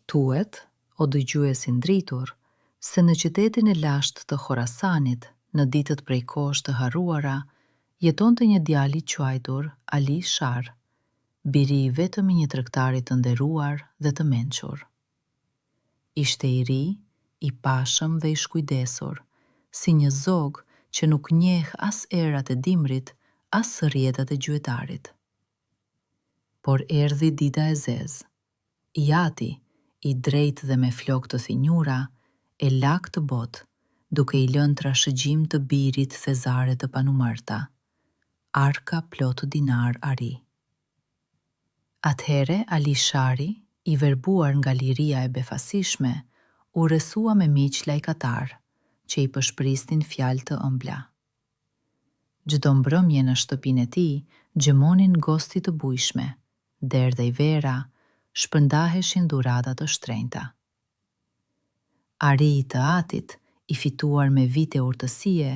Thuhet, o dëgjues i ndritur, se në qytetin e lashtë të Khorasanit, në ditët prej kohësh të harruara, jetonte një djalë i quajtur Ali Shar, biri i vetëm i një tregtari të nderuar dhe të mençur. Ishte i ri, i pashëm dhe i shkujdesur, si një zog që nuk njeh as erat e dimrit, as rrjetat e gjuetarit. Por erdhi dita e zezë. I ati, i drejtë dhe me flokë të thinjura, e lak të botë, duke i lënë trashëgjim të birit thezare të panumërta, arka plot dinar ari. Atëhere Ali Shari, i verbuar nga liria e befasishme, u rrethua me miq lajkatar, që i përshprisnin fjalë të ëmbla. Çdo mbrëmje në shtëpinë e tij gjemonin gosti të bujshme, derdhej vera, shpërndaheshin dhurata të shtrenjta. Ari i të atit, i fituar me vite urtësie,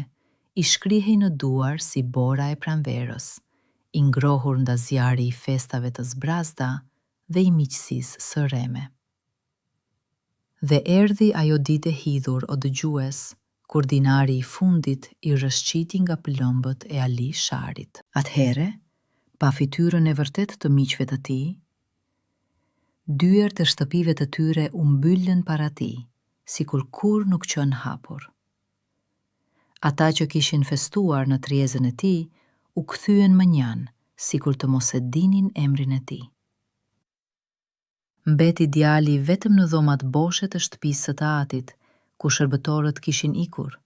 i shkrihej në duar si bora e pranverës, i ngrohur nda zjarri i festave të zbrazda dhe i miqësisë së rreme. Dhe erdhi ajo ditë e hidhur, o dëgjues, kur dinari i fundit i rrëshqiti nga pëllëmbët e Ali Sharit. Atëhere, pa fytyrën e vërtet të miqve të tij, dyert e shtëpive të tyre u mbyllën para tij, sikur kur nuk qënë hapur. Ata që kishin festuar në tryezën e tij, u kthyen mënjan, sikur të mos e dinin emrin e tij. Mbeti djali vetëm në dhomat boshe të shtëpisë së të atit, ku shërbëtorët kishin ikur,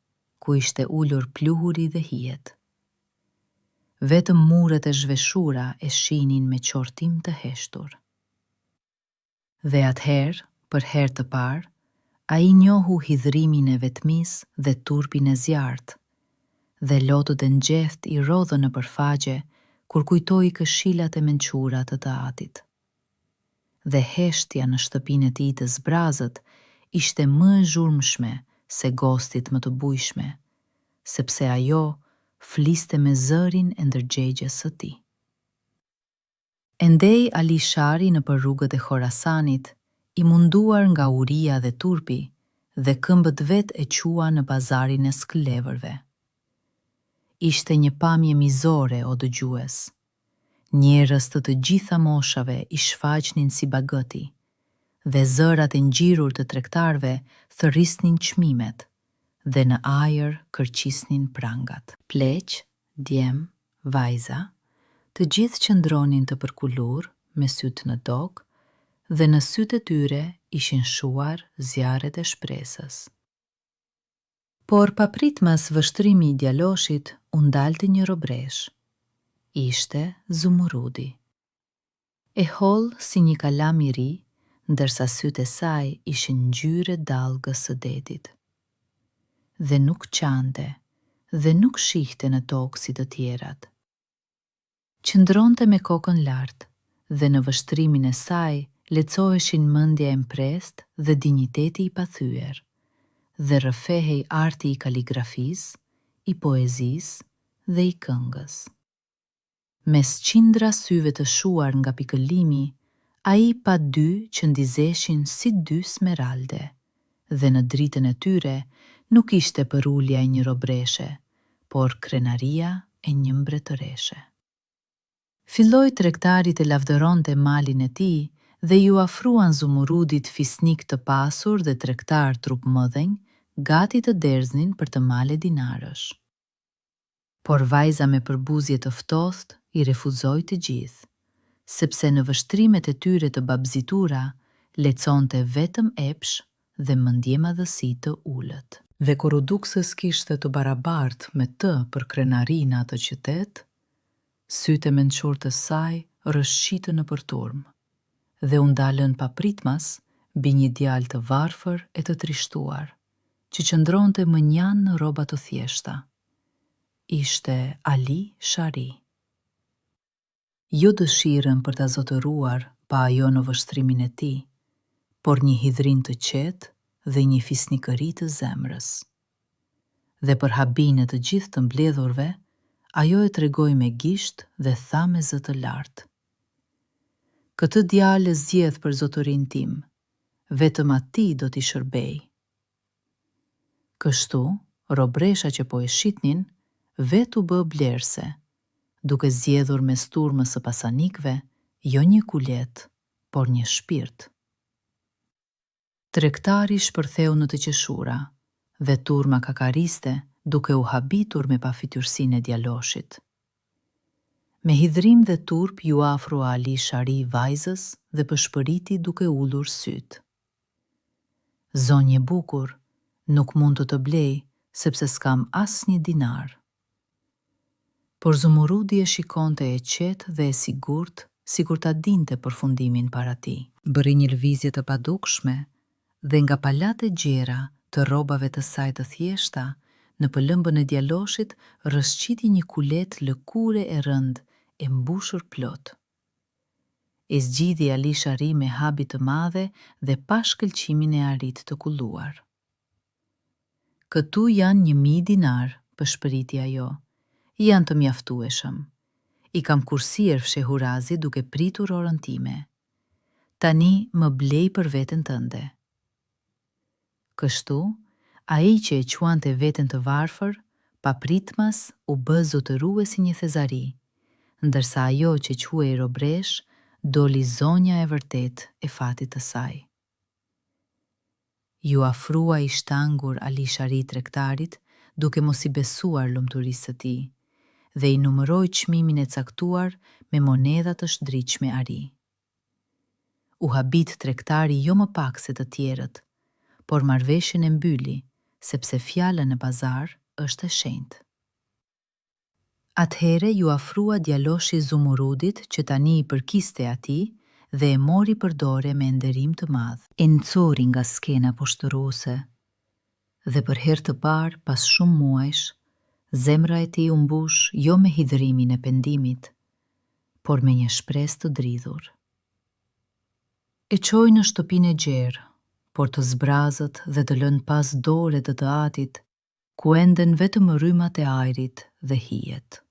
ku ishte ulur pluhuri dhe hijet. Vetëm muret e zhveshura e shinin me qortim të heshtur. Dhe atëherë, për herë të parë, ai njohu hidhrimin e vetmisë dhe turpin e zjarrt, dhe lotët e ngjehtë i rodhën në përfaqe kur kujtoi këshillat e mençura të të atit. Dhe heshtja në shtëpinë e tij të zbrazët ishte më e zhurmshme se gostit më të bujshme, sepse ajo fliste me zërin e ndërgjegjes së tij. Endej Ali Shari në për rrugët e Khorasanit, i munduar nga uria dhe turpi, dhe këmbët vet e qua në bazarin e skëlevërve. Ishte një pamje mizore, o dëgjues. Njerëz të gjitha moshave i shfaqnin si bagëti, dhe zërat e ngjirur të tregtarëve thërrisnin çmimet, dhe në ajër kërqisnin prangat. Pleq, djem, vajza, të gjithë qëndronin të përkulur me sytë në tokë, dhe në sytë e tyre ishin shuar zjarret e shpresës. Por papritmas vështrimi i djaloshit u ndalte një robresh. Ishte Zumurudi. E holl si një kalam i ri, ndërsa sytë e saj ishin ngjyre dallgës së detit. Dhe nuk qante, dhe nuk shihte në tokë si të tjerat. Qëndronte me kokën lart, dhe në vështrimin e saj lecoheshin mendja e mprest dhe dinjiteti i pathyer, dhe rrëfehej arti i kaligrafisë, i poezisë dhe i këngës. Mes qindra syve të shuar nga pikëllimi, ai pa dy që ndizeshin si dy smeralde, dhe në dritën e tyre nuk ishte përulja e një robreshe, por krenaria e një mbretëreshe. Filloi tregtari të lavdëronte malin e tij dhe ju afruan Zumurudit fisnik të pasur dhe tregtar trup mëdhenj, gati të derdhnin për të male dinarësh. Por vajza me përbuzje të ftohtë i refuzoi të gjithë, sepse në vështrimet e tyre të babzitura leconte vetëm epsh dhe mendjemadhësi të ulët. Dhe kur u duk se s'kishte të barabartë me të për krenari në atë qytet, sytë e mençur të saj rrëshqitën në përturm, dhe u ndalën papritmas mbi një djalë të varfër e të trishtuar, që qëndronte mënjan në rroba të thjeshta. Ishte Ali Shari. Jo dëshirën për ta zotëruar pa ajo në vështrimin e tij, por një hidhrim të qetë dhe një fisnikëri të zemrës. Dhe për habin e të gjithë të mbledhurve, ajo e tregoi me gisht dhe tha me zë të lartë: "Këtë djalë zgjedh për zotërinë tim, vetëm atij do t'i shërbej. Kështu, robresha që po e shitnin, vetë u bë blerëse, duke zgjedhur mes turmës së pasanikëve, jo një kulet, por një shpirt. Tregtari shpërtheu në të qeshura, dhe turma kakariste duke u habitur me pafytyrsinë e djaloshit. Me hidhrim dhe turp ju afrua Ali Shari vajzës dhe pëshpëriti duke ullur syt. Zonjë e bukur, nuk mund të blej, sepse s'kam asnjë dinar. Por Zumurudi e shikonte e qetë dhe e sigurt, sikur ta dinte përfundimin para tij. Bëri një lëvizje të padukshme dhe nga palat e gjera të rrobave të saj të thjeshta, në pëllëmbën e djaloshit rrëshqiti një kulet lëkure e rënd e mbushur plot. E zgjidhi Ali Shari me habi të madhe dhe pa shkëlqimin e arrit të kulluar. Këtu janë 1000 dinar, pëshpëriti ajo. Janë të mjaftueshëm. I kam kursier fshehurazi duke pritur orën time. Tani më blej për veten tënde. Kështu, ai që e quante veten të varfër, pa pritmas u bë zotërue si një thezari, ndërsa ajo që quhej robresh doli zonja e vërtet e fatit të saj. Ju afrua i shtangur Ali Shari tregtarit, duke mos i besuar lumturisë së tij, dhe i numëroi çmimin e caktuar me monedha të shdriqme ari. U habit tregtari jo më pak se të tjerët, por marrëveshjen e mbyli, sepse fjala në pazar është e shenjtë. Atëhere ju afrua djaloshi Zumurudit që tani i përkiste atij dhe e mori për dore me nderim të madh. E ncori nga skena poshtëruese dhe për herë të parë pas shumë muajsh, zemra e tij u mbush jo me hidhrimin e pendimit, por me një shpresë të dridhur. E çoi në shtëpinë e gjerë, por të zbrazët dhe të lënë pas dore të atit, ku enden vetëm rrymat e ajrit dhe hijet.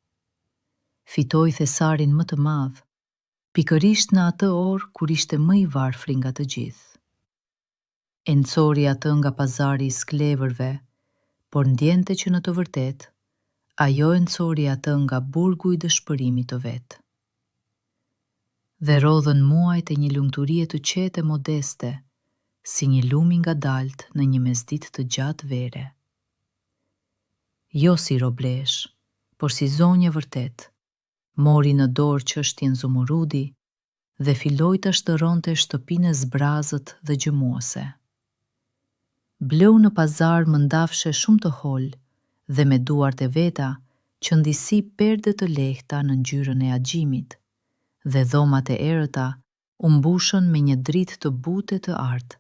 Fitoi thesarin më të madh, pikërisht në atë orë kur ishte më i varfri nga të gjithë. E ncori atë nga pazari i skleverve, por ndjente që në të vërtetë, ajo e ncori atë nga burgu i dëshpërimit të vet. Dhe rodhën muajt e një lumturie të qetë e modeste, si një lumi ngadalt në një mesditë të gjatë vere. Jo si roblesh, por si zonjë vërtet, mori në dorë çështjen Zumurudi dhe filloi të shtëronte shtëpinë e zbrazët dhe gjëmuese. Bleu në pazar mëndafshe shumë të holë dhe me duart e veta që ndisi perde të lehta në ngjyrën e agjimit, dhe dhomat e erëta u mbushën me një dritë të butë të artë,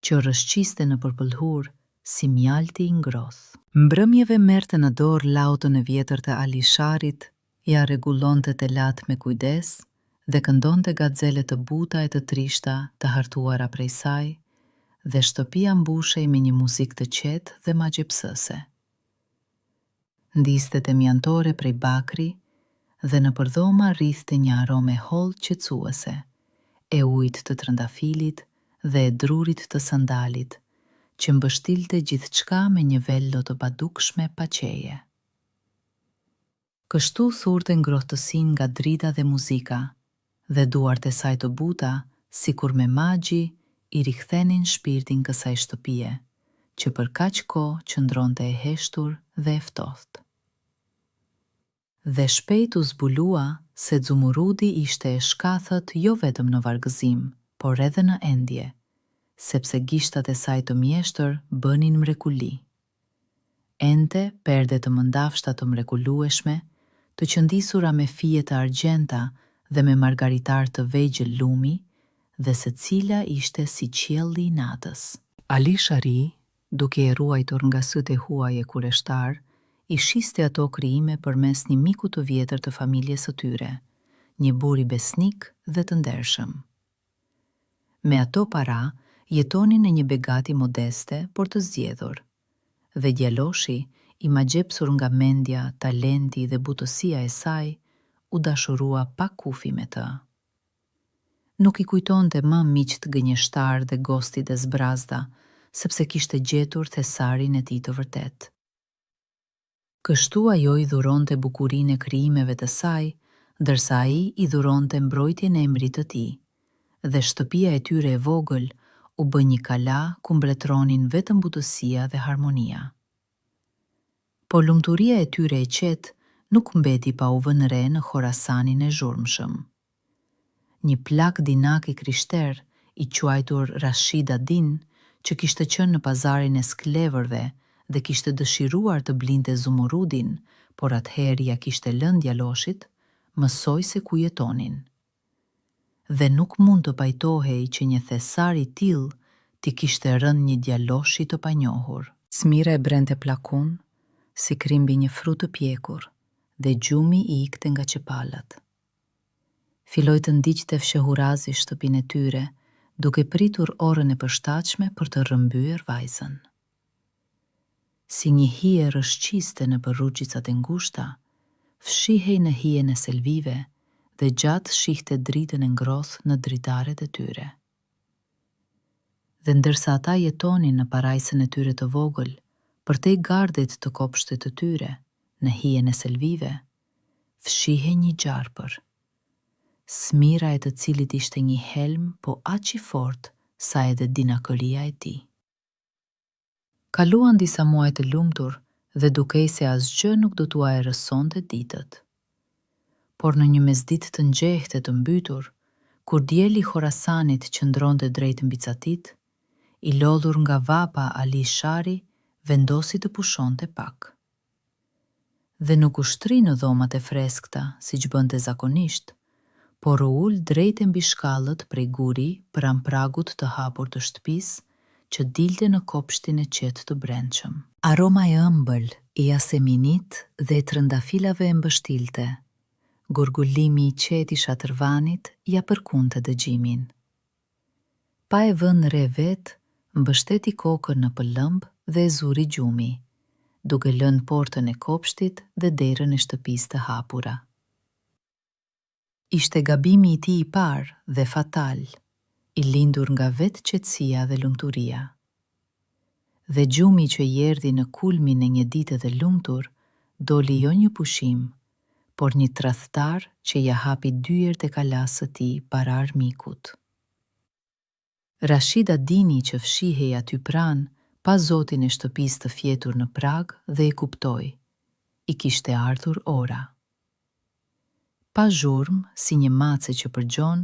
që rrëshqiste në përpëlhur si mjalti i ngroth. Mbrëmjeve merrte në dorë lautën e vjetër të Ali Sharit, ja rregullonte telat me kujdes dhe këndonte gazele të buta e të trishta të hartuara prej saj, dhe shtëpia mbushej me një muzikë të qetë dhe magjepsëse. Ndistet e mjantore prej bakri dhe në përdhoma rrithte një arome hollë qetësuese, e ujit të trëndafilit dhe e drurit të sandalit, që mbështilte gjithçka me një vello të padukshme paqeje. Kështu thurte ngrohtësinë nga drita dhe muzika, dhe duart e saj të buta, sikur me magji, i rikthenin shpirtin kësaj shtëpie, që për kaq kohë qëndronte e heshtur dhe e ftohtë. Dhe shpejt u zbulua se Zumurudi ishte e shkathët jo vetëm në vargëzim, por edhe në endje, sepse gishtat e saj të mjeshtër bënin mrekuli. Ente perde të mëndafshta të mrekullueshme, të qëndisura me fije të argjenta dhe me margaritar të vegjël lumi, dhe secila ishte si qielli i natës. Ali Shari, duke e ruajtur nga sytë e huaj e kureshtar, i shiste ato krijime përmes një miku të vjetër të familjes së tyre, një burr i besnik dhe të ndershëm. Me ato para, jetonin në një begati modeste, por të zgjedhur, dhe djaloshi, i magjepsur nga mendja, talenti dhe butësia e saj, u dashurua pa kufi me të. Nuk i kujtonte më miqt gënjeshtar dhe gostit e zbrazda, sepse kishte gjetur thesarin e tij të vërtet. Kështu ajo i dhuronte bukurinë e krijimeve të saj, ndërsa ai i dhuronte mbrojtjen e emrit të tij, dhe shtëpia e tyre e vogël u bë një kala ku mbletronin vetëm butësia dhe harmonia. Por lumturia e tyre e qetë nuk mbeti pa u vënë re në Khorasanin e zhurmshëm. Një plak dinak i krishter, i quajtur Rashid ad-Din, që kishte qenë në pazarin e skleverve dhe kishte dëshiruar të blinte Zumurudin, por atëherë ja kishte lënë djaloshit, mësoi se ku jetonin. Dhe nuk mund të pajtohej që një thesar i tillë t'i kishte rënë një djaloshi të panjohur. Smira e brente plakun, si krimbi një frut të pjekur, dhe gjumi i ikte nga qepalat. Filloi të ndiqte fshehurazi shtëpinë e tyre, duke pritur orën e përshtatshme për të rrëmbyer vajzën. Si një hije rrëshqiste nëpër rrugicat e ngushta, fshihej në hijen e selvive dhe gjatë shihte dritën e ngrothë në dritaret e tyre. Dhe ndërsa ata jetonin në parajsën e tyre të vogël, përtej gardit të kopshtit të tyre, në hijen e selvive, fshihej një gjarpër, smira e të cilit ishte një helm, po aq i fortë sa edhe dinakëria e tij. Kaluan disa muaj të lumtur dhe dukej se asgjë nuk do t'ua errësonte ditët. Por në një mesditë të ngjehtë e të mbytur, kur dieli i Khorasanit qëndronte drejt mbicatit, i lodhur nga vapa Ali Shari vendosi të pushonte pak. Dhe nuk u shtri në dhomat e freskëta, siç bënte zakonisht, por u ul drejt e mbi shkallët prej guri pranë pragut të hapur të shtëpisë, që dilte në kopshtin e qetë të brendshëm. Aroma e ëmbël i jaseminit dhe e trëndafilave e mbështilte, gurgulimi i qetë i shatërvanit ja përkunte dëgjimin. Pa e vënë re vet, mbështeti kokën në pëllëmb dhe e zuri gjumi, duke lënë portën e kopshtit dhe derën e shtëpisë të hapura. Ishte gabimi i tij i parë dhe fatal, i lindur nga vetë qetësia dhe lumturia. Dhe gjumi që i erdhi në kulmin e një dite dhe lumtur, doli jo një pushim, por një tradhtar që ja hapi dyert e kalasë së tij para armikut. Rashid ad-Dini që fshihej aty pranë, pa zotin e shtëpisë të fjetur në prag dhe e kuptoi. I kishte ardhur ora. Pa zhurmë, si një mace që përgjon,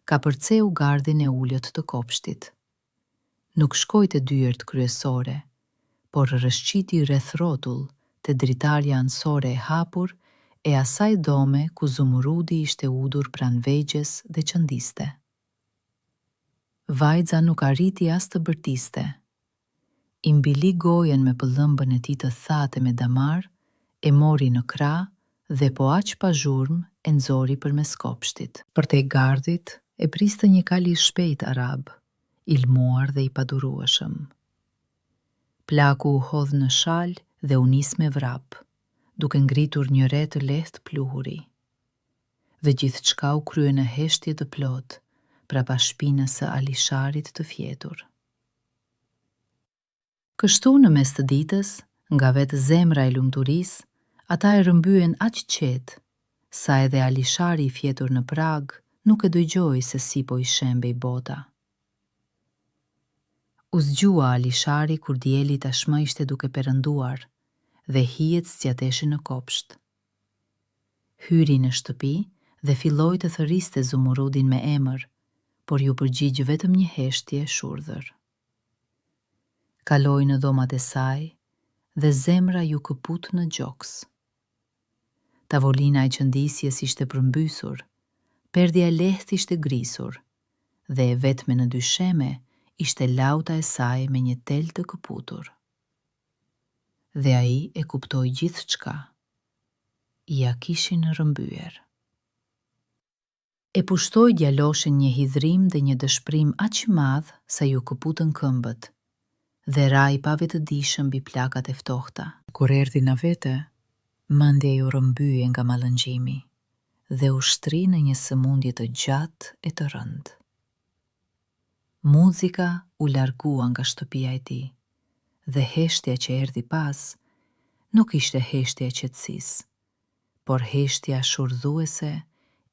ka përceu gardin e ullët të kopshtit. Nuk shkoi te dyert kryesore, por rrëshqiti rreth rrotull te dritarja anësore e hapur e asaj dome ku Zumurudi ishte udur pranë vegjes dhe qëndiste. Vajza nuk arriti as të bërtiste. I mbili gojen me pëllëmbën e tij të thatë me damar, e mori në krah dhe po aq pa zhurmë e nxori përmes kopshtit. Përtej gardit e priste një kali shpejt arab, i lmuar dhe i padurueshëm. Plaku u hodh në shal dhe u nis me vrap, duke ngritur një re të lehtë pluhuri. Dhe gjithçka u krye në heshtje të plot, prapa shpinës së Alisharit të fjetur. Kështu në mes të ditës, nga vetë zemra e lumturisë, ata e rrëmbyen aq qetë, sa edhe Alishari i fjetur në prag nuk e dëgjoi se si po i shembej bota. U zgjua Alishari kur dieli tashmë ishte duke perënduar dhe hijet zgjateshin në kopsht. Hyri në shtëpi dhe filloi të thëriste Zumurudin me emër, por ju përgjigj vetëm një heshtje shurdhër. Kaloi në dhomat e saj dhe zemra ju këput në gjoks. Tavolina e qëndisjes ishte përmbysur, perdja e lehtë ishte grisur, dhe e vetme në dysheme ishte lauta e saj me një tel të këputur. Dhe ai e kuptoi gjithçka. Ja kishin rrëmbyer. E pushtoi djaloshin një hidhrim dhe një dëshpërim aq i madh sa ju këputën këmbët, dhe ra i pavetëdijshëm mbi plakat e ftohta. Kur erdhi në vete, mendja ju rrëmbye nga mallëngjimi dhe u shtri në një sëmundje të gjatë e të rëndë. Muzika u largua nga shtëpia e tij dhe heshtja që erdhi pas nuk ishte heshtja e qetësisë, por heshtja shurdhuese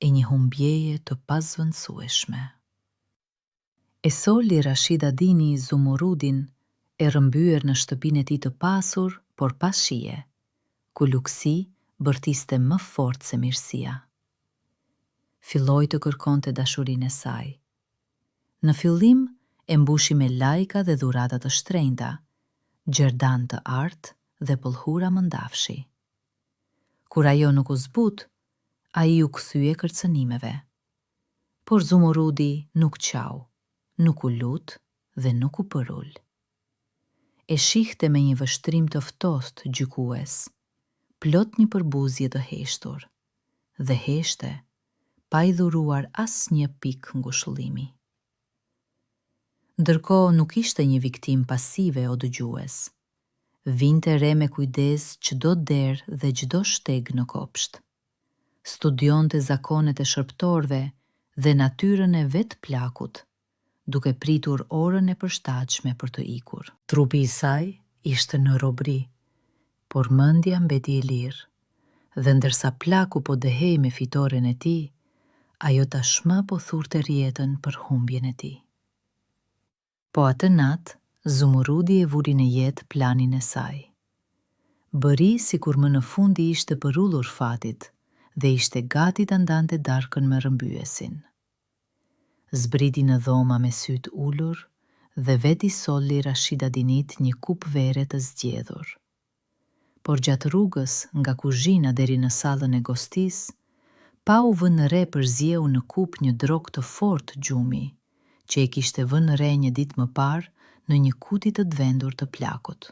e një humbjeje të pazvendësueshme. E soli Rashida Dini Zumurudin e rrëmbyer në shtëpinë e tij të pasur, por pa shije, ku luksi bërtiste më fort se mirësia. Filloi të kërkonte dashurinë e saj. Në fillim e mbushi me lajka dhe dhurata të shtrenjta, gjerdan të artë dhe pëllhura mëndafshi. Kur ajo nuk u zbut, ai u kthye kërcënimeve. Por Zumurudi nuk qau, nuk u lut dhe nuk u përull. E shihte me një vështrim të ftohtë gjykues, plot një përbuzje të heshtur, dhe heshte pa i dhuruar asnjë pikë ngushëllimi. Ndërkohë nuk ishte një viktim pasive o dëgjues. Vinte re me kujdes çdo derë dhe çdo shteg në kopsht. Studionte zakonet e shërptorëve dhe natyrën e vetë plakut, duke pritur orën e përshtatshme për të ikur. Trupi i saj ishte në robri, por mendja mbeti e lirë, dhe ndërsa plaku po dehej me fitoren e tij, ajo tashmë po thurte rjetën për humbjen e tij. Po atë natë, Zumurudi e vuri në jetë planin e saj. Bëri sikur më në fundi ishte përullur fatit dhe ishte gati të ndante darkën me rrëmbyesin. Zbriti në dhoma me sytë ulur dhe veti solli Rashida Dinit një kup vere të zgjedhur. Por gjatë rrugës nga kuzhina deri në sallën e gostis, pa u vënë re përzjeu në kup një drog të fortë gjumi, që e kishte vënë re një ditë më parë në një kuti të dvendur të plakut.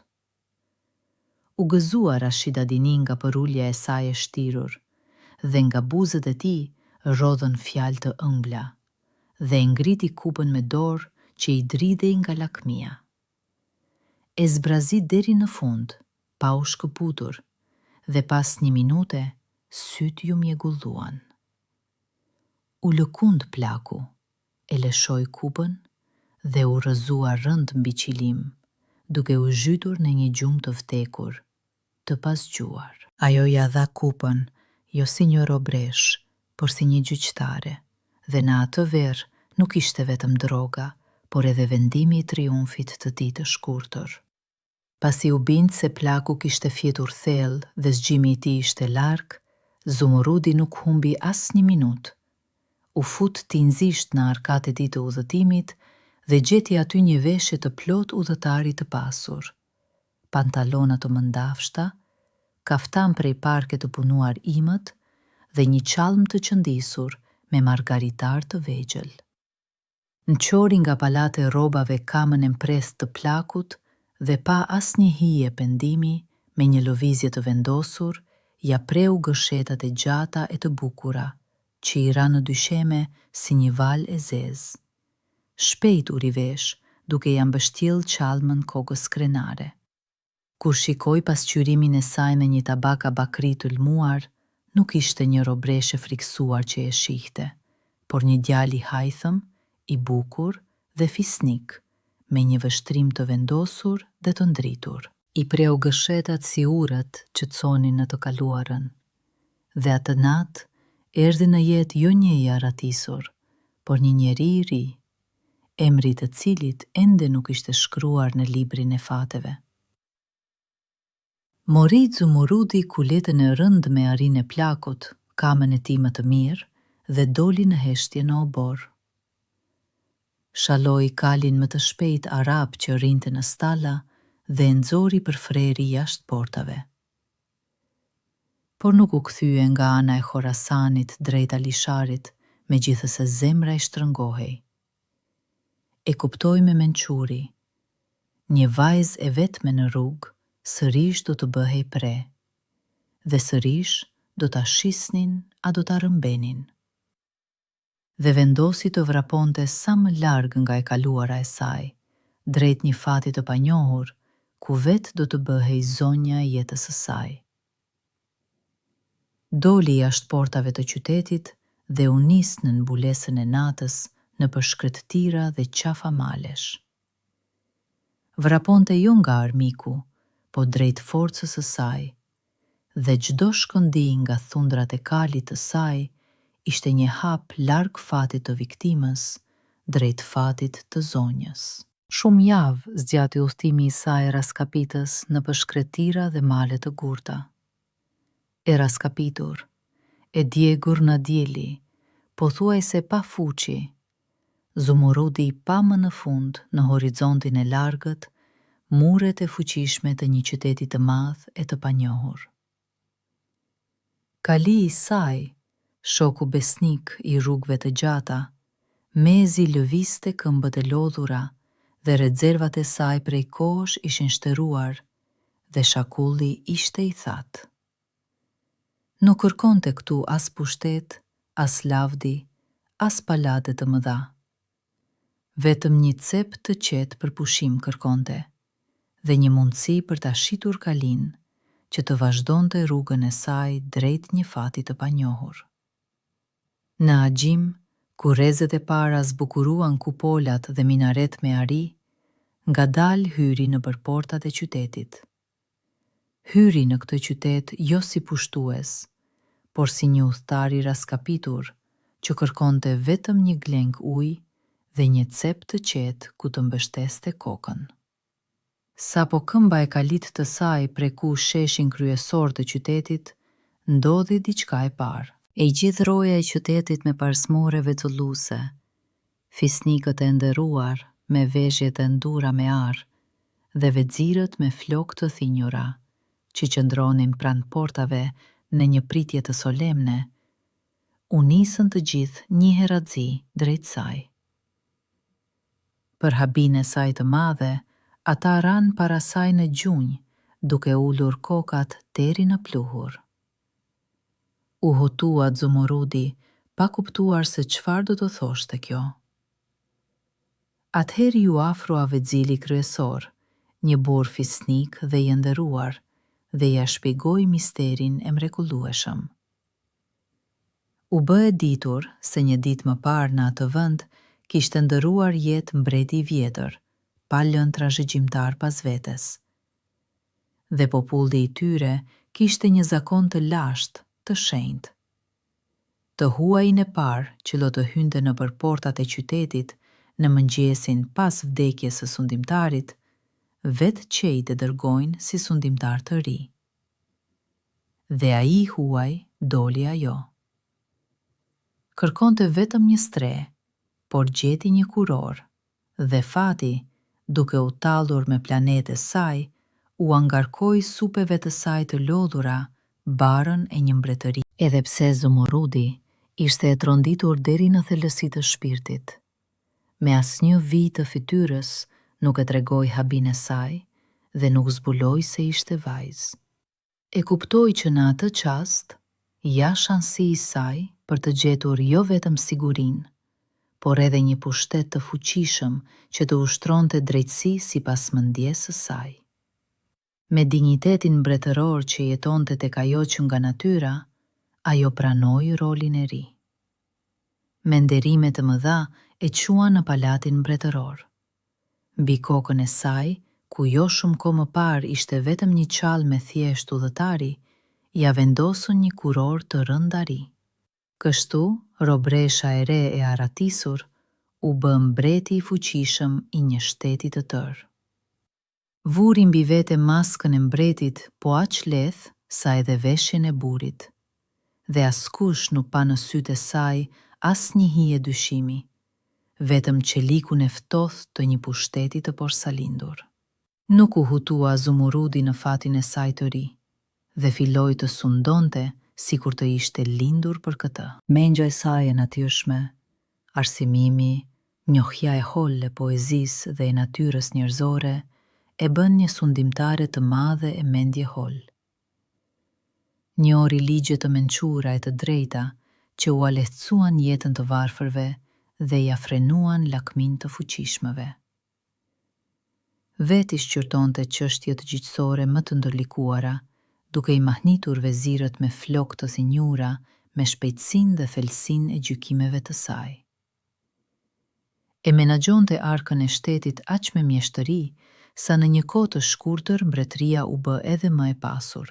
U gëzua Rashida Dini nga përullja e saj e shtirur, dhe nga buzët e tij rodhën fjalë të ëmbla, dhe ngriti kupën me dorë që i dridhej nga lakmia. E zbrazi deri në fund, pa u shkëputur, dhe pas një minute, sytë ju mjegulluan. U lëkund plaku, e lëshoi kupën dhe u rrëzua rënd mbi qilim, duke u zhytur në një gjumë të vdekur, të pasgjuar. Ajo ja dha kupën, jo si një robresh, por si një gjyqtare, dhe në atë verë nuk ishte vetëm droga, por edhe vendimi i triumfit të tij të shkurtër. Pasi u bindë se plaku kishte fjetur thellë dhe zgjimi i tij ishte larg, Zumurudi nuk humbi as një minutë. U fut tinzisht në arkat e tij të udhëtimit dhe gjeti aty një veshje të plot udhëtari të pasur, pantalona të mëndafshta, kaftan prej parke të punuar imët dhe një qalm të qëndisur me margaritar të vegjël. Nqori nga palate robave kamën e mprest të plakut dhe pa asnjë hije pendimi, me një lëvizje të vendosur, ja preu gëshetat e gjata e të bukura, që i ra në dysheme si një val e zezë. Shpejt u rivesh, duke ja mbështjell qalmën kokës krenare. Kur shikoi pasqyrimin e saj me një tabaka bakri të lmuar, nuk ishte një robreshe friksuar që e shihte, por një djalë i hajthëm, i bukur dhe fisnik, me një vështrim të vendosur dhe të ndritur. I preu gëshetat si urët që conin në të kaluarën, dhe atë natë erdhi në jetë jo një i aratisur, por një njeri i ri, emri të cilit ende nuk ishte shkruar në librin e fateve. Mori Zumurudi kuletën e rëndë me arinë e plakut, kamën e tij më të mirë, dhe doli në heshtje në obor. Shaloi kalin më të shpejt arab që rrinte në stalla dhe e nxori për freri jashtë portave. Por nuk u kthye nga ana e Khorasanit drejt Alisharit, megjithëse zemra i shtrëngohej. E kuptoi me mençuri, një vajzë e vetme në rrugë sërish do të bëhej pre, dhe sërish do ta shisnin a do ta rëmbenin. Dhe vendosi të vraponte sa më larg nga e kaluara e saj, drejt një fati të panjohur, ku vetë do të bëhej zonja e jetës së saj. Doli jashtë portave të qytetit dhe u nis në mbulesën e natës në përshkretëtira dhe qafa malesh. Vraponte jo nga armiku, po drejt forcës së saj, dhe çdo shkëndi nga thundrat e kalit të saj ishte një hap larg fatit të viktimës, drejt fatit të zonjës. Shumë javë zgjati udhëtimi i saj raskapitës në përshkretëtira dhe male të gurta. E raskapitur, e djegur në djeli, pothuajse pa fuqi, Zumurrudi pa më në fund në horizontin e largët muret e fuqishme të një qyteti të madh e të panjohur. Kali i saj, shoku besnik i rrugëve të gjata, mezi lëviste këmbët e lodhura dhe rezervat e saj prej kohësh ishin shtëruar dhe shakulli ishte i thatë. Nuk kërkonte këtu as pushtet, as lavdi, as palate të mëdha. Vetëm një cep të qetë për pushim kërkonte dhe një mundësi për ta shitur kalin që të vazhdonte rrugën e saj drejt një fati të panjohur. Në agjim, ku rrezet e para zbukuruan kupolat dhe minaret me ari, ngadalë hyri në portat e qytetit. Hyri në këtë qytet jo si pushtues, por si një udhëtar i raskapitur që kërkonte vetëm një gleng ujë dhe një cep të qetë ku të mbështeste kokën. Sapo këmba e kalit të saj preku sheshin kryesor të qytetit, ndodhi diçka e parë. E gjithë roja e qytetit me parsmore vetulluese, fisnikët e nderuar me veshjet e ndura me arë dhe vexirët me flokë të thinjura, që qëndronin pranë portave në një pritje të solemne, u nisën të gjithë një heradzi drejt saj. Për habinë e saj të madhe, ata ranë para saj në gjunjë, duke ulur kokat deri në pluhur. U hutua Zumurrudi, pa kuptuar se çfarë do të thoshte kjo. Atëherë ju afrua vexili kryesor, një burr fisnik dhe i nderuar, dhe ja shpjegoi misterin e mrekullueshëm. U bë e ditur se një ditë më parë në atë vend kishte ndëruar jetë mbreti i vjetër, pa lënë trashëgjimtar pas vetes. Dhe populli i tyre kishte një zakon të lashtë, të shenjtë. Të huajin e parë që do të hynte nëpër portat e qytetit në mëngjesin pas vdekjes së sundimtarit, vetë qejtë e dërgojnë si sundimtar të ri. Dhe ai huaj doli ajo. Kërkonte vetëm një stre, por gjeti një kuror, dhe fati, duke u tallur me planetes saj, u angarkoi supeve të saj të lodhura barën e një mbretëri. Edhe pse Zumurrudi ishte e tronditur deri në thellësi të shpirtit, me asnjë vijë të fytyrës nuk e tregoi habinë e saj dhe nuk zbuloi se ishte vajzë. E kuptoi që në atë çast, ja shansi i saj për të gjetur jo vetëm sigurinë, por edhe një pushtet të fuqishëm që të ushtronte drejtësi sipas mendjes së saj. Me dinjitetin mbretëror që jetonte tek ajo që nga natyra, ajo pranoi rolin e ri. Me nderime të mëdha e qua në palatin mbretëror. Mbi kokën e saj, ku jo shumë kohë më parë ishte vetëm një qall me thjesht udhëtari, ja vendosën një kuror të rëndari. Kështu, robresha e re e aratisur u bë mbreti i fuqishëm i një shteti të tërë. Vuri mbi vete maskën e mbretit, po aq lehtë sa edhe veshjen e burrit, dhe askush nuk pa në sytë e saj asnjë hije dyshimi, vetëm qelikun e ftohtë të një pushteti të porsalindur. Nuk u hutua Zumurrudi në fatin e saj të ri, dhe filloi të sundonte sikur të ishte lindur për këtë. Mendja e saj e natyrshme, arsimimi, njohja e hollë e poezisë dhe e natyrës njerëzore e bën një sundimtare të madhe e mendje hollë. Njori ligje të mençura e të drejta që u lehtësuan jetën të varfërve dhe ja frenuan lakmin të fuqishmëve. Veti shqyrtonte çështjet gjyqësore më të ndërlikuara duke i mahnitur vezirët me flokë të thinjura me shpejtësinë dhe thelsinë e gjykimeve të saj. E menaxhonte arkën e shtetit aq me mjeshtëri, sa në një kohë të shkurtër mbretëria u bë edhe më e pasur.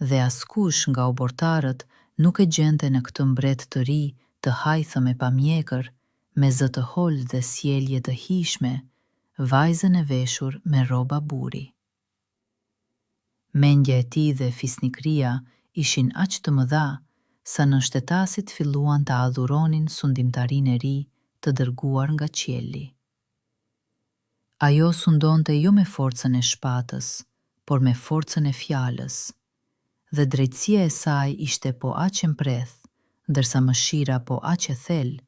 Dhe askush nga ubortarët nuk e gjente në këtë mbret të ri të hajthëm e pamjekër, me zë të holë dhe sjellje të hishme, vajzën e veshur me rroba buri. Mendja e tij dhe fisnikëria ishin aq të mëdha, sa nënshtetasit filluan të adhuronin sundimtarinë e ri të dërguar nga qielli. Ajo sundonte jo me forcën e shpatës, por me forcën e fjalës, dhe drejtësia e saj ishte po aq e mpreth, ndërsa mëshira po aq e thellë,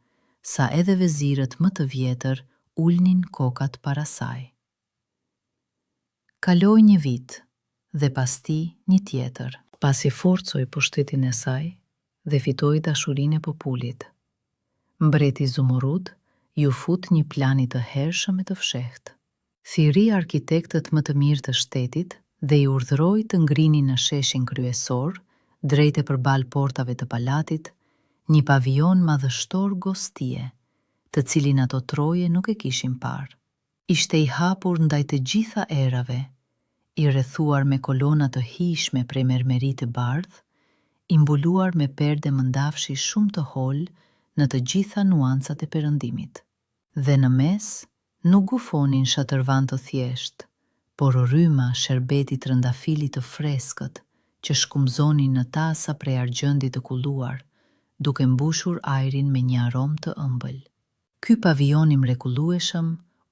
sa edhe vezirët më të vjetër ulnin kokat para saj. Kaloi një vit, dhe pas tij një tjetër, pasi forcoi pushtetin e saj dhe fitoi dashurinë e popullit. Mbreti Zumurrud ju fut një plani të hershëm e të fshehtë. Thiri arkitektët më të mirë të shtetit dhe i urdhëroi të ngrinin në sheshin kryesor, drejt e përballë portave të palatit, një pavion madhështor gostie, të cilin ato troje nuk e kishin parë. Ishte i hapur ndaj të gjitha erave, i rrethuar me kolona të hishme prej mermeri të bardhë, i mbuluar me perde mëndafshi shumë të holë në të gjitha nuancat e perëndimit. Dhe në mes, nuk gufonin shatërvan të thjesht, por rryma sherbeti trëndafili të freskët që shkumzonin në tasa prej argjëndit të kulluar, duke mbushur ajrin me një aromë të ëmbël. Ky pavion i mrekullueshëm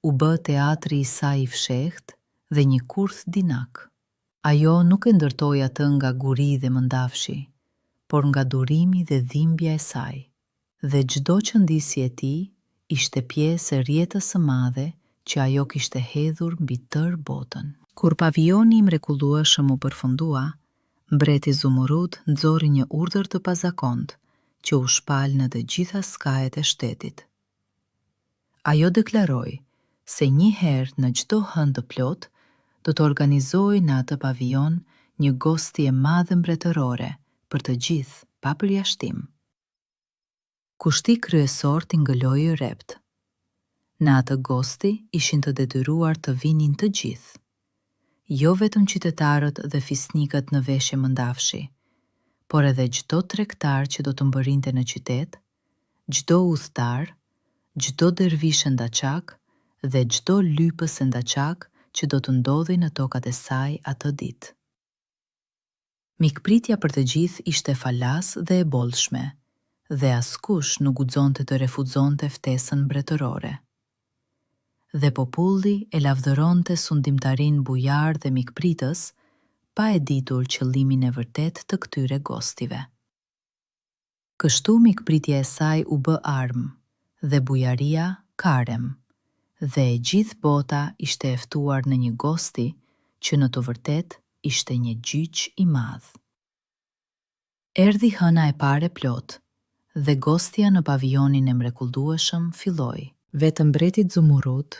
u bë teatri i saj i fshehtë dhe një kurth dinak. Ajo nuk e ndërtoi atë nga guri dhe mëndafshi, por nga durimi dhe dhimbja e saj, dhe çdo qëndisje e tij ishte pjesë e rrjetës së madhe që ajo kishte hedhur mbi tërë botën. Kur pavioni i mrekullueshëm u përfundua, mbreti Zumurrud nxorri një urdhër të pazakontë që u shpal në të gjitha skajet e shtetit. Ajo deklaroi se një herë në çdo hënë të plot do të organizojë në atë pavion një gosti e madhe mbretërore për të gjithë, pa përjashtim. Kushti kryesor tingëlloi i rept. Në atë gosti ishin të detyruar të vinin të gjithë, jo vetëm qytetarët dhe fisnikët në veshje mëndafshi, por edhe çdo tregtar që do të mbërrinte në qytet, çdo udhëtar, çdo dervish ndaçak dhe çdo lypës ndaçak që do të ndodhej në tokat e saj atë ditë. Mikpritja për të gjithë ishte falas dhe e bollshme, dhe askush nuk guxonte të refuzonte ftesën mbretërore. Dhe populli e lavdëronte sundimtarin bujar dhe mikpritës, pa e ditur qëllimin e vërtet të këtyre gostive. Kështu mikpritja e saj u bë armë, dhe bujaria karem, dhe e gjithë bota ishte e ftuar në një gosti që në të vërtet ishte një gjyq i madh. Erdhi hëna e parë plot, dhe gostja në pavionin e mrekullueshëm filloi. Vetëm mbreti Zumurrud,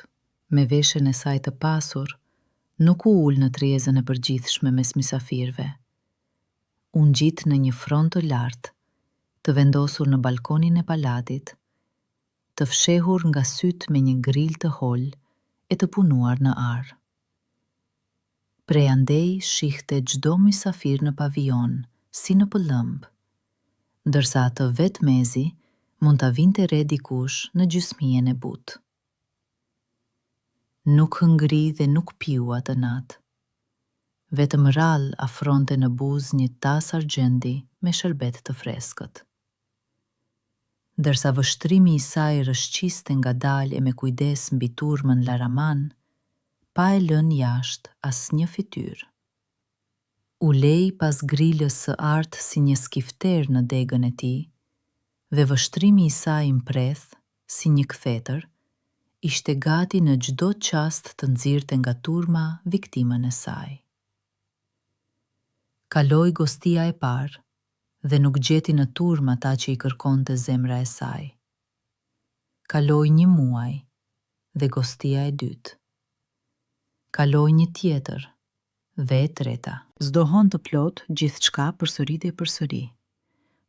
me veshjen e saj të pasur, nuk u ul në tryezën e përgjithshme mes mysafirëve. U ngjit në një front të lartë, të vendosur në balkonin e palatit, të fshehur nga syt me një gril të holë e të punuar në ar. Prej andej shihte çdo mysafir në pavion, si në pëllëmb, ndërsa atë vetë mezi mund ta vinte re dikush në gjysmien e butë. Nuk hëngri dhe nuk piu atë natë. Vetëm rrallë afronte në buzë një tas argjendi me sherbet të freskët. Ndërsa vështrimi i saj rëshqiste ngadalë e me kujdes mbi turmën Laraman, pa e lënë jashtë asnjë fytyrë. U lej pas grilës së artë si një skifter në degën e tij, dhe vështrimi i saj mpreth, si një kthetër, ishte gati në çdo çast të nxirrte nga turma viktimën e saj. Kaloi gostia e parë, dhe nuk gjeti në turmë ata që i kërkonte zemra e saj. Kaloi një muaj, dhe gostia e dytë. Kaloi një tjetër, dhe e treta. Zdohon të plot gjithçka përsëritej përsëri.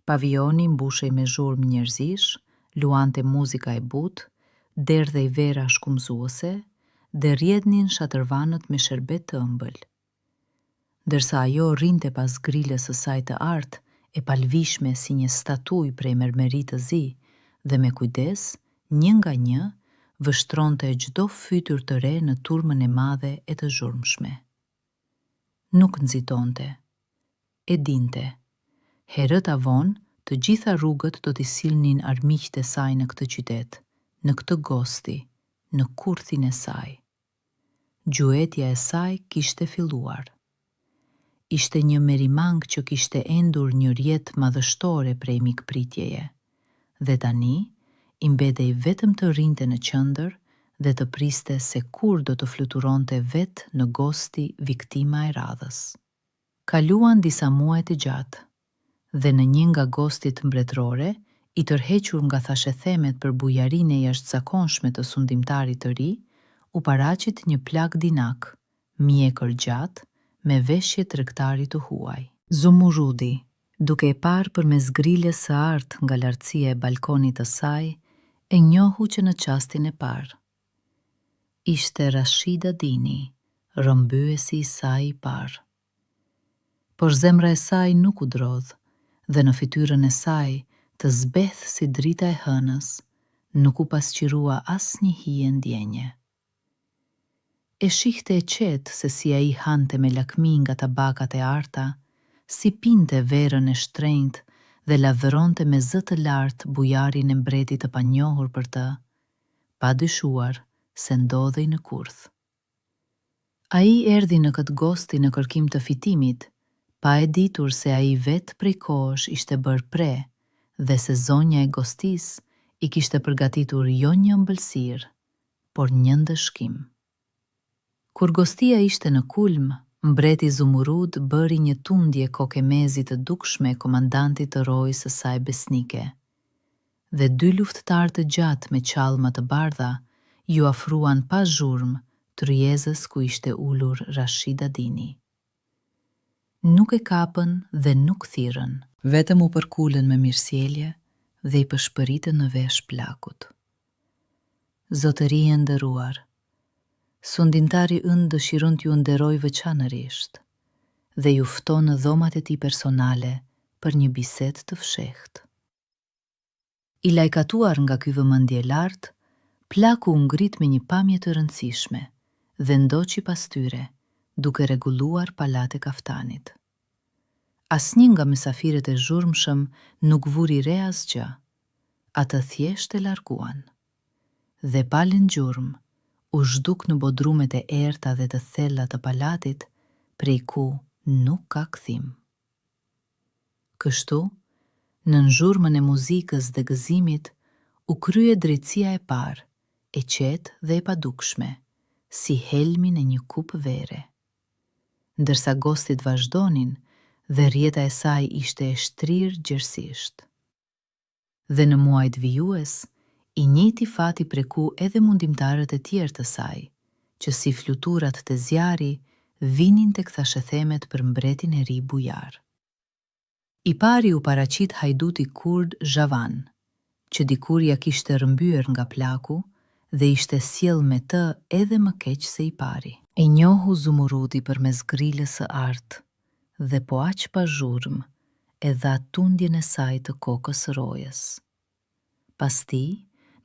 Pavioni mbushej me zhurmë njerëzish, luante muzika e butë, derdhej vera shkumzuese dhe rjedhnin shatërvanët me sherbet të ëmbël. Ndërsa ajo rrinte pas grilës së saj të artë, e palvishme si një statuj prej mermerit të zi, dhe me kujdes, një nga një, vështronte çdo fytyr të re në turmën e madhe e të zhurmshme. Nuk nxitonte. E dinte. Herët avon, të gjitha rrugët do t'i sillnin armiqtë e saj në këtë qytet, në këtë gosti, në kurthin e saj. Gjuetja e saj kishte filluar. Ishte një merimang që kishte endur një rjet madhështore prej mikpritjeje, dhe tani i mbetej vetëm të rrinte në qendër dhe të priste se kur do të fluturonte vet në gosti viktima e radhës. Kaluan disa muaj të gjatë, dhe në një nga gostit mbretërore, i tërhequr nga thashethemet për bujarinë e jashtëzakonshme të sundimtarit të ri, u paraqit një plak dinak, mjekër gjatë, me veshje tregtarit të huaj. Zumurudi, duke e parë përmes grilës së artë nga lartësia e balkonit të saj, e njohu që në çastin e parë. Ishte Rashida Dini, rrëmbyesi i saj i parë. Por zemra e saj nuk u drodh, dhe në fytyrën e saj, të zbeth si drita e hënës, nuk u pasqyrua asnjë hije ndjenje. E shihte e qetë se si ai hante me lakmi nga tabakat e arta, si pinte verën e shtrenjtë dhe lavdëronte me zë të lartë bujarin e mbretit të panjohur për të, pa dyshuar se ndodhej në kurth. Ai erdhi në këtë gosti në kërkim të fitimit, pa e ditur se ai vetë prej kohësh ishte bërë pre dhe se zonja e gostis i kishte përgatitur jo një ëmbëlsirë, por një ndëshkim. Kur gostia ishte në kulm, mbreti Zumurud bëri një tundje kokemezi të dukshme komandantit të rojës së saj besnike, dhe dy luftëtar të gjatë me qallma të bardha ju afruan pa zhurmë tryezës ku ishte ulur Rashida Dini. Nuk e kapën dhe nuk thirrën, vetëm u përkulën me mirësjellje dhe i pëshpëritën në vesh plakut. Zotëri e nderuar, sundimtari ynë dëshiron t'ju nderoj veçanërisht dhe ju fton në dhomat e tij personale për një bisedë të fshehtë. I lajkatuar nga ky vëmendje lart, plaku u ngrit me një pamje të rëndësishme dhe ndoqi pas tyre, duke rregulluar palat e kaftanit. Asnjë nga mysafirët e zhurmshëm nuk vuri re asgjë, atë thjesht e larguan. Dhe palën gjurmë, u zhduk në bodrumet e errta dhe të thella të palatit, prej ku nuk ka kthim. Kështu, në zhurmën e muzikës dhe gëzimit, u krye drejtësia e parë, e qetë dhe e padukshme, si helmin e një kup vere. Ndërsa gostit vazhdonin, dhe rjeta e saj ishte e shtrirë gjerësisht. Dhe në muajt vijues, i njëjti fati preku edhe mundimtarët e tjerë të saj, që si fluturat të zjari vinin tek thashethemet për mbretin e ri bujar. I pari u paraqit hajduti kurd Zhavan, që dikur ja kishte rrëmbyer nga plaku dhe ishte sjell me të edhe më keq se i pari. E njohu Zumurudi përmes grilës së artë, dhe po aq pa zhurmë e dha tundjen e saj të kokës së rojës. Pasti,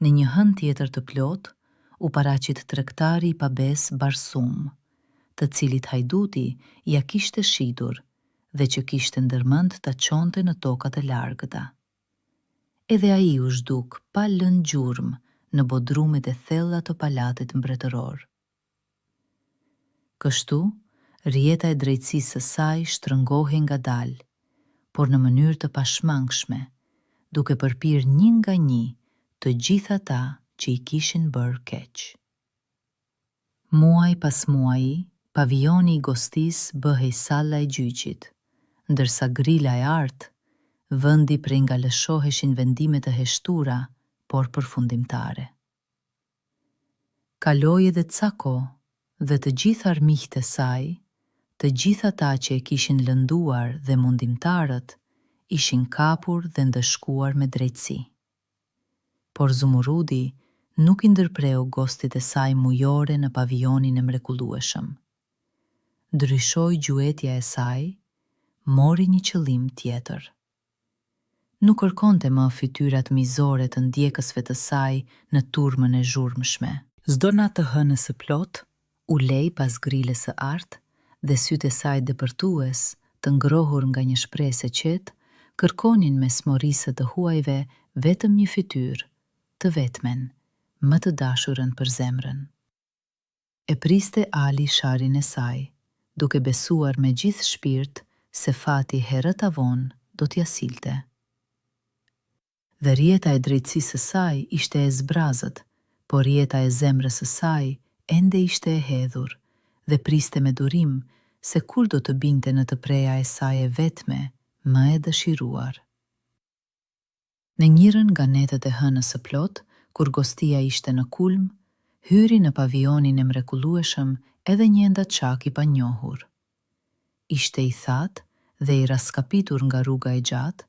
në një hën tjetër të plot, u paraqit tregtari i pabes Barsum, të cilit hajduti ja kishte shitur dhe që kishte ndërmend ta çonte në tokat e largëta. Edhe ai u zhduk pa lënë gjurmë në bodrumet e thella të palatit mbretëror. Kështu, rjeta e drejtësisë së saj shtrëngohej ngadalë, por në mënyrë të pashmangshme, duke përpir një nga një të gjithë ata që i kishin bërë keq. Muaj pas muaji, pavioni i gostis bëhej salla e gjyqit, ndërsa grila e artë, vendi prej nga lëshoheshin vendime të heshtura, por përfundimtare. Kaloi edhe ca kohë dhe të gjithë armiqtë e saj, të gjitha ata që e kishin lënduar dhe mundimtarët ishin kapur dhe ndëshkuar me drejtësi. Por Zumurudi nuk I ndërpreu gostit e saj mujore në pavionin e mrekullueshëm. Ndryshoi gjuetja e saj, mori një qëllim tjetër. Nuk kërkonte më fytyrat mizore të ndjekësve të saj në turmën e zhurmshme. Çdo natë të hënës së plot, u lej pas grilës së artë dhe sytë e saj dëpërtues, të ngrohur nga një shpresë e qetë, kërkonin me smorisë të huajve vetëm një fytyrë, të vetmen, më të dashurën për zemrën. E priste Ali sharin e saj, duke besuar me gjithë shpirt se fati herët avon do t'ja silte. Dhe rjeta e drejtësisë së saj ishte e zbrazët, por rjeta e zemrës së saj ende ishte e hedhur dhe priste me durim se kur do të binte në të preja e saj e vetme, më e dëshiruar. Në njërin nga netët e hënës së plot, kur gostia ishte në kulm, hyri në pavionin e mrekullueshëm edhe një endaçak I panjohur. Ishte I thatë dhe I raskapitur nga rruga e gjatë,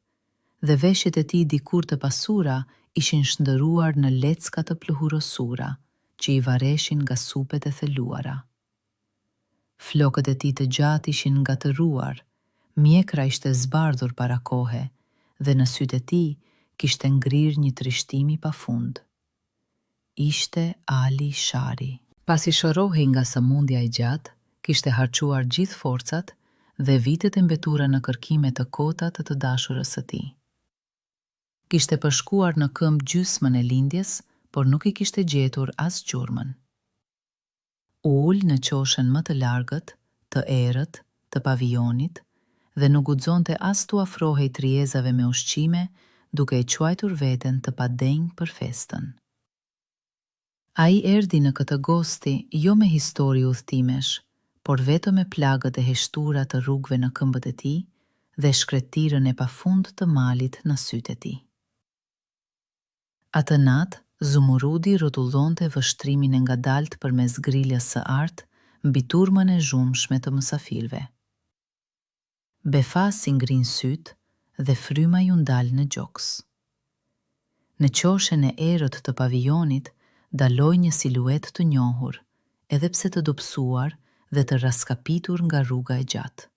dhe veshjet e tij dikur të pasura ishin shndëruar në lecka të pluhurosura, që I vareshin nga supet e theluara. Flokët e tij të gjatë ishin ngatëruar, mjekra ishte zbardhur para kohe, dhe në sytë e tij kishte ngrirë një trishtim I pafund. Ishte Ali Shari. Pasi shërohej nga sëmundja e gjatë, kishte harquar gjithë forcat dhe vitet e mbetura në kërkime të kota të dashurës së tij. Kishte përshkuar në këmbë gjysmën e lindjes, por nuk I kishte gjetur as gjurmën. U ul në qoshen më të largët, të errët, të pavionit dhe nuk guxonte as t'u afrohej trijezave me ushqime, duke I quajtur veten të padenj për festën. Ai erdhi në këtë gosti jo me histori udhëtimesh, por vetëm me plagët e heshtura të rrugëve në këmbët e tij dhe shkretirën e pafund të malit në sytë e tij. Atë natë, Zumurudi rrotullonte vështrimin e ngadalt përmes grilës së artë mbi turmën e zhumshme të mysafirëve. Befas I ngrin sytë dhe fryma ju ndal në gjoks. Në qoshen e errët të pavionit daloi një siluet të njohur, edhe pse të dobësuar dhe të raskapitur nga rruga e gjatë.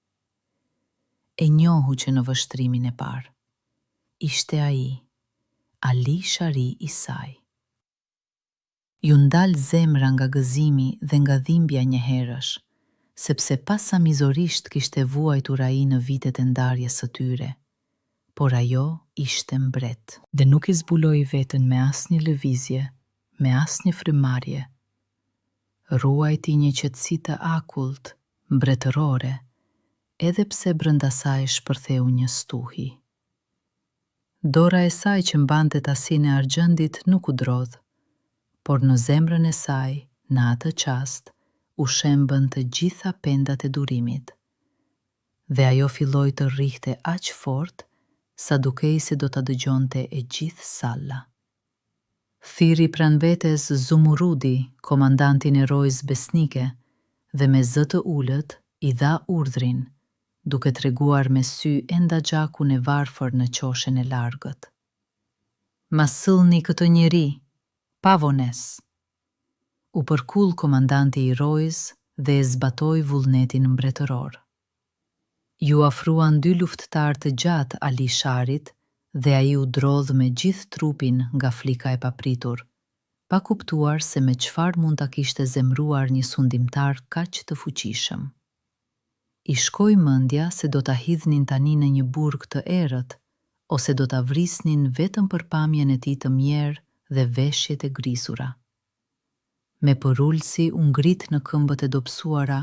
E njohu që në vështrimin e parë. Ishte ai, Ali Shari I saj. Ju ndal zemra nga gëzimi dhe nga dhimbja një herësh, sepse pas sa mizorisht kishte vuajtur ai në vitet e ndarjes së tyre, por ajo ishte mbret. Dhe nuk I zbuloi veten me asnjë lëvizje, me asnjë frymëmarrje. Ruajti një qetësi të akullt, mbretërore, edhe pse brenda saj shpërtheu një stuhi. Dora e saj që mbante tasinë e argjendit nuk u drodh, por në zemrën e saj, në atë qast, u shembën të gjitha pendat e durimit. Dhe ajo filloi të rrihte aq fort, sa dukej se do ta dëgjonte e gjithë salla. Thiri pran vetes Zumurudi, komandantin e rojës besnike, dhe me zë të ulët I dha urdhrin, duke treguar me sy enda gjakun e varfër në qoshen e largët. Ma sëllni këtë njeri, pa vones. U përkull komandanti I rojës dhe e zbatoi vullnetin mbretëror. Ju afruan 2 luftëtar të gjatë Ali Sharit dhe ai u drodh me gjithë trupin nga flika e papritur, pa kuptuar se me çfarë mund ta kishte zemruar një sundimtar kaq të fuqishëm. I shkoi mendja se do ta hidhnin tani në një burg të errët, ose do ta vrisnin vetëm për pamjen e tij të mjerë dhe veshjet e grisura. Me përulsi u ngrit në këmbët e dobësuara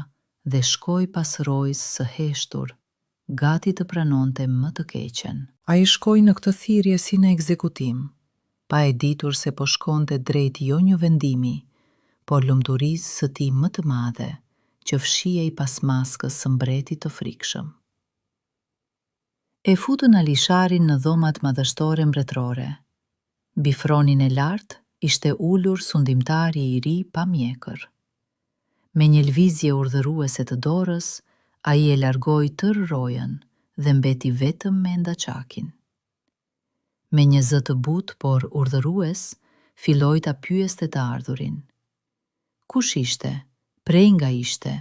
dhe shkoi pas rojës së heshtur, gati të pranonte më të keqen. Ai shkoi në këtë thirrje si në ekzekutim, pa e ditur se po shkonte drejt jo një vendimi, por lumturisë së tij më të madhe, që fshihej pas maskës së mbretit të frikshëm. E futën Ali Sharin në dhomat madhështore mbretërore. Mbi fronin e lartë ishte ulur sundimtari I ri pa mjekër. Me një lëvizje urdhëruese të dorës, Ai e largoi tërë rojën dhe mbeti vetëm me ndaçakin. Me një zë të butë por urdhërues, filloi ta pyeste të ardhurin. Kush ishte, prej nga ishte,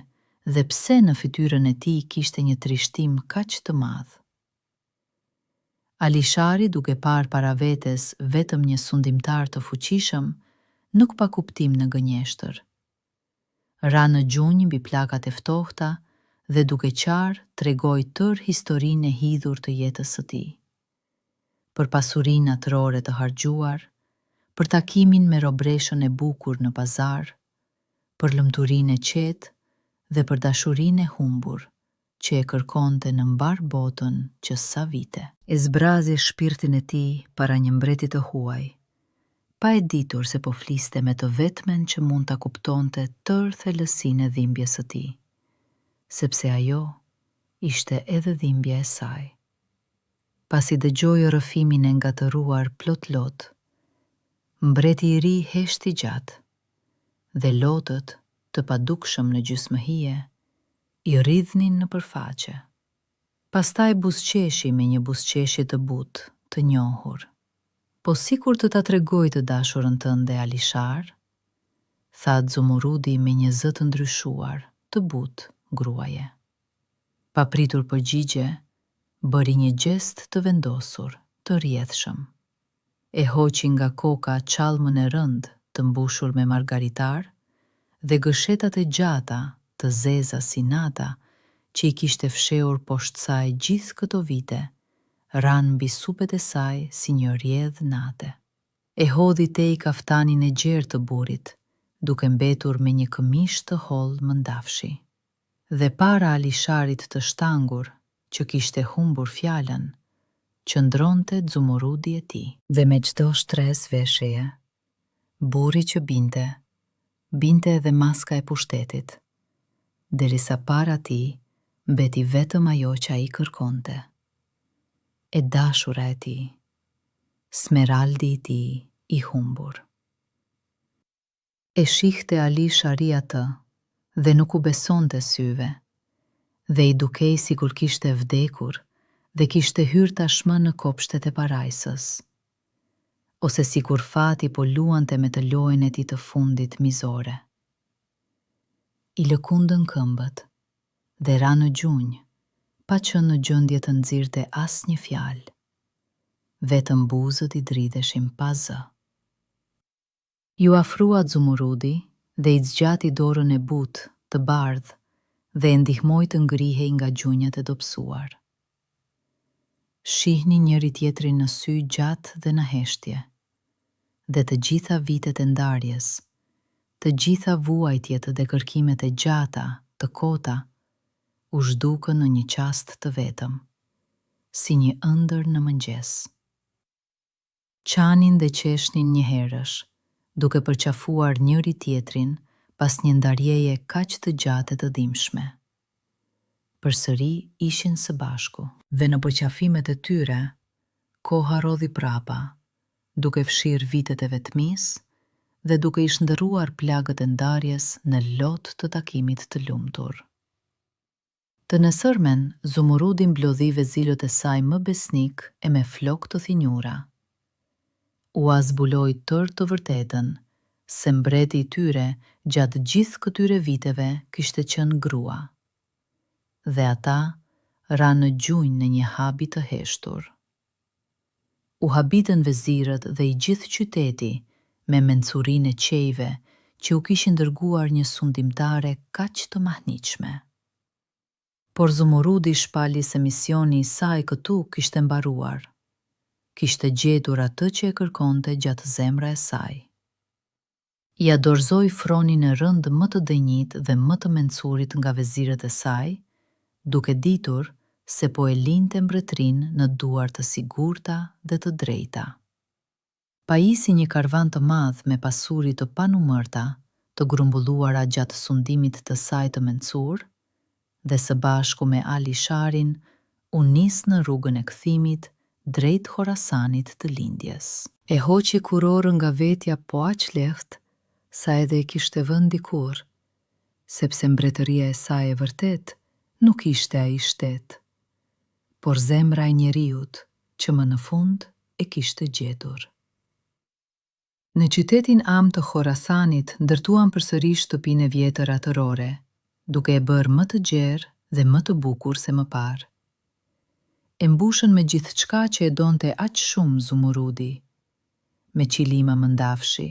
dhe pse në fytyrën e tij kishte një trishtim kaq të madh? Alishari, duke parë para vetes vetëm një sundimtar të fuqishëm, nuk pa kuptim në gënjeshtër. Ra në gjunjë mbi plakat e ftohta dhe duke qarë tregoi tërë historinë e hidhur të jetës së tij. Për pasurinë atërore të harxhuar, për takimin me robreshën e bukur në pazar, për lëmturinë e qetë dhe për dashurinë e humbur që e kërkonte në mbar botën që sa vite. E zbrazi shpirtin e tij para një mbreti të huaj, pa e ditur se po fliste me të vetmen që mund ta kuptonte tërë thellësinë e dhimbjes së tij, sepse ajo ishte edhe dhimbja e saj. Pasi dëgjoi rrëfimin e ngatëruar plot lot, mbreti i ri heshti gjatë dhe lotët, të padukshëm në gjysmëhije, i rridhnin në përfaqe. Pastaj buzëqeshi me një buzëqeshje të butë, të njohur. Po sikur të ta tregoj të dashurën tënde Alishar, tha Zumurudi me një zë të ndryshuar, të butë, gruaje. Pa pritur përgjigje, bëri një gjest të vendosur, të rrjedhshëm. E hoqi nga koka çallmën e rëndë të mbushur me margaritar dhe gëshetat e gjata të zeza si nata që i kishte fshehur poshtë saj gjithë këto vite, ranë mbi supet e saj si një rrjedhë nate. E hodhi tej kaftanin e gjerë të burrit, duke mbetur me një këmishë të hollë mëndafshi. Dhe para Alisharit të shtangur, që kishte humbur fjalën, qëndronte Zumurudi e tij. Dhe me çdo shtres veshjeje, burri që binte edhe maska e pushtetit, derisa para tij mbeti vetëm ajo që ai kërkonte. E dashura e tij, Smeraldi i tij i humbur. E shihte Alishari atë dhe nuk u besonte syve, dhe i dukej sikur kishte vdekur dhe kishte hyrë tashmë në kopshtet e parajsës, ose sikur fati po luante me të lojën e tij të fundit mizore. I lëkundën këmbët dhe ra në gjunjë, pa qenë në gjendje të nxirrte asnjë fjalë. Vetëm buzët i dridheshin pa zë. Ju afrua Zumurudi dhe i zgjati dorën e butë, të bardhë, dhe e ndihmoi të ngrihej nga gjunjët e dobësuar. Shihni njëri tjetrin në sy gjatë dhe në heshtje, dhe të gjitha vitet e ndarjes, të gjitha vuajtjet dhe kërkimet e gjata, të kota, u zhdukën në një qast të vetëm, si një ëndër në mëngjes. Qanin dhe qeshnin një herësh, duke përqafuar njëri tjetrin pas një ndarjeje kaq të gjatë të dhimbshme. Përsëri ishin së bashku, dhe në përqafimet e tyre, koha rodhi prapa, duke fshirë vitet e vetmisë dhe duke i shndërruar plagët e ndarjes në lot të takimit të lumtur. Të nesërmen, Zumurudi mblodhi vezilët e saj më besnik e me flok të thinjura. U azbuloi tërë të vërtetën, se mbreti i tyre gjatë gjithë këtyre viteve kishte qenë grua. Dhe ata ra në gjunjë në një habi të heshtur. U habitën vezirët dhe i gjithë qyteti me mencurinë e qejve që u kishin dërguar një sundimtare kaq të mahniqshme. Por Zumurudi shpali se misioni i saj këtu kishte mbaruar. Kishte gjetur atë që e kërkonte gjatë zemra e saj. Ja dorëzoi fronin e rëndë më të denjit dhe më të mencurit nga vezirët e saj, duke ditur se po e linte mbretërinë në duar të sigurta dhe të drejta. Pajisi një karvan të madh me pasuri të panumërta, të grumbulluara gjatë sundimit të saj të mencur, dhe së bashku me Alisharin u nis në rrugën e kthimit drejt Khorasanit të lindjes. E hoqi kurorën nga vetja po aq lehtë sa edhe e kishte vënë dikur, sepse mbretëria e saj e vërtet nuk ishte ai shtet, por zemra e njeriut që më në fund e kishte gjetur. Në qytetin am të Khorasanit ndërtuan përsëri shtëpinë e vjetër atërore, duke e bërë më të gjerë dhe më të bukur se më parë. E mbushën me gjithçka që e donte aq shumë Zumurudi, me qilima mëndafshi,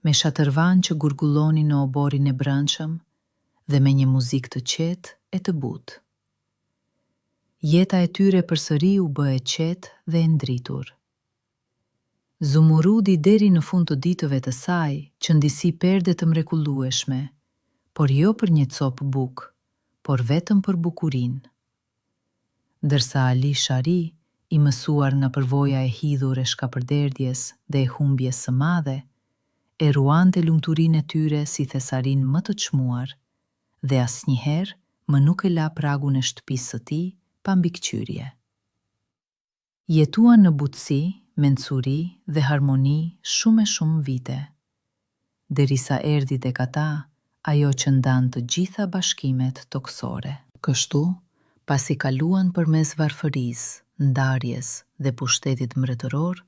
me shatërvan që gurgullonin në oborin e brendshëm dhe me një muzikë të qetë e të butë. Jeta e tyre përsëri u bë e qetë dhe e ndritur. Zumurudi deri në fund të ditëve të saj qëndisi perde të mrekullueshme, por jo për një copë bukë, por vetëm për bukurinë. Dërsa Ali Shari, i mësuar nga përvoja e hidhur e shkapërderdhjes dhe e humbjes së madhe, e ruante lumturinë e tyre si thesarin më të çmuar, dhe asnjëherë më nuk e la pragun e shtëpisë së tij pa mbikëqyrje. Jetuan në butësi, mençuri dhe harmoni shumë e shumë vite, derisa erdhi tek ata ajo që ndan të gjitha bashkimet toksore. Kështu, pasi kaluan përmes varfërisë, ndarjes dhe pushtetit mbretëror,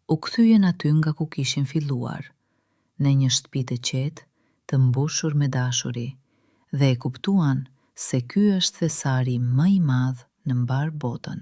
u kthyen aty nga ku kishin filluar, në një shtëpi të qetë, të mbushur me dashuri, dhe e kuptuan se ky është thesari më i madh në mbar botën.